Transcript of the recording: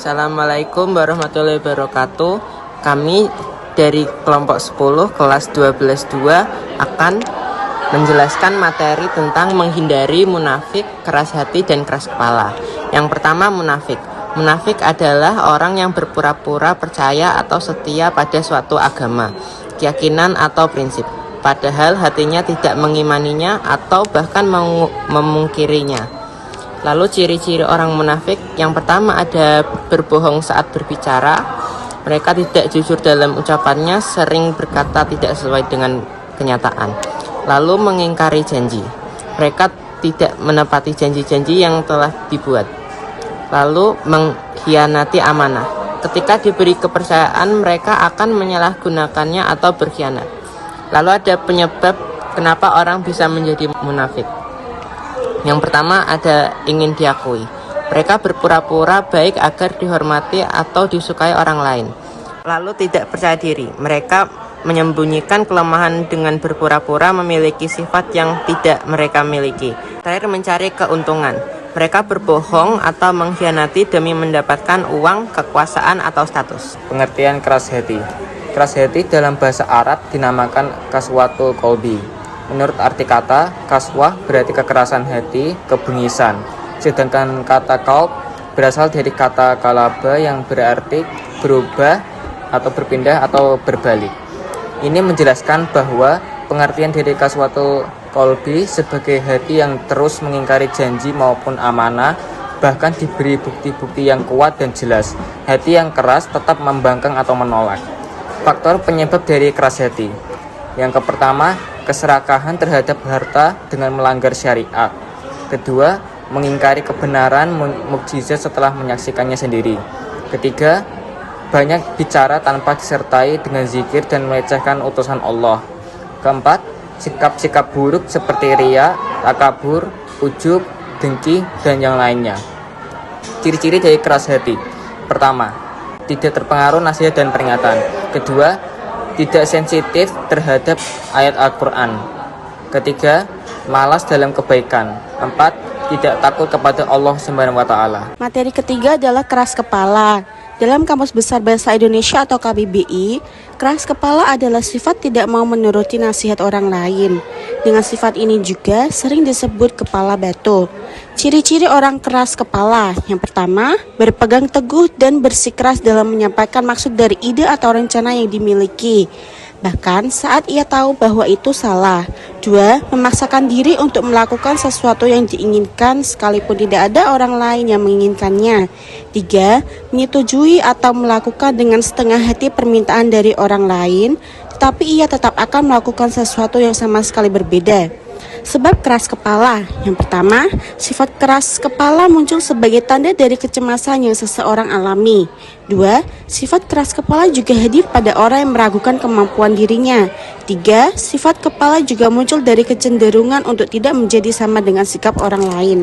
Assalamualaikum warahmatullahi wabarakatuh. Kami dari kelompok 10 kelas 12-2 akan menjelaskan materi tentang menghindari munafik, keras hati, dan keras kepala. Yang pertama, munafik. Munafik adalah orang yang berpura-pura percaya atau setia pada suatu agama, keyakinan atau prinsip, padahal hatinya tidak mengimaninya atau bahkan memungkirinya. Lalu ciri-ciri orang munafik, yang pertama ada berbohong saat berbicara. Mereka tidak jujur dalam ucapannya, sering berkata tidak sesuai dengan kenyataan. Lalu mengingkari janji. Mereka tidak menepati janji-janji yang telah dibuat. Lalu mengkhianati amanah. Ketika diberi kepercayaan, mereka akan menyalahgunakannya atau berkhianat. Lalu ada penyebab kenapa orang bisa menjadi munafik. Yang pertama ada ingin diakui. Mereka berpura-pura baik agar dihormati atau disukai orang lain. Lalu tidak percaya diri. Mereka menyembunyikan kelemahan dengan berpura-pura memiliki sifat yang tidak mereka miliki. Terakhir, mencari keuntungan. Mereka berbohong atau mengkhianati demi mendapatkan uang, kekuasaan, atau status. Pengertian keras hati. Keras hati dalam bahasa Arab dinamakan kaswatul qalbi. Menurut arti kata, kaswah berarti kekerasan hati, kebengisan. Sedangkan kata qalb berasal dari kata kalaba yang berarti berubah atau berpindah atau berbalik. Ini menjelaskan bahwa pengertian dari kaswatul qalbi sebagai hati yang terus mengingkari janji maupun amanah, bahkan diberi bukti-bukti yang kuat dan jelas. Hati yang keras tetap membangkang atau menolak. Faktor penyebab dari keras hati. Yang pertama, keserakahan terhadap harta dengan melanggar syariat. Kedua, mengingkari kebenaran mukjizat setelah menyaksikannya sendiri. Ketiga, banyak bicara tanpa disertai dengan zikir dan melecehkan utusan Allah. Keempat, sikap-sikap buruk seperti riya, takabur, ujub, dengki, dan yang lainnya. Ciri-ciri dari keras hati. Pertama, tidak terpengaruh nasihat dan peringatan. Kedua, tidak sensitif terhadap ayat Al-Quran. Ketiga, malas dalam kebaikan. Empat, tidak takut kepada Allah SWT. Materi ketiga adalah keras kepala. Dalam Kamus Besar Bahasa Indonesia atau KBBI, keras kepala adalah sifat tidak mau menuruti nasihat orang lain. Dengan sifat ini juga sering disebut kepala batu. Ciri-ciri orang keras kepala. Yang pertama, berpegang teguh dan bersikeras dalam menyampaikan maksud dari ide atau rencana yang dimiliki, bahkan saat ia tahu bahwa itu salah. 2. Memaksakan diri untuk melakukan sesuatu yang diinginkan sekalipun tidak ada orang lain yang menginginkannya. 3. Menyetujui atau melakukan dengan setengah hati permintaan dari orang lain, tetapi ia tetap akan melakukan sesuatu yang sama sekali berbeda. Sebab keras kepala. Yang pertama, sifat keras kepala muncul sebagai tanda dari kecemasan yang seseorang alami. 2. Sifat keras kepala juga hadir pada orang yang meragukan kemampuan dirinya. 3. Sifat kepala juga muncul dari kecenderungan untuk tidak menjadi sama dengan sikap orang lain.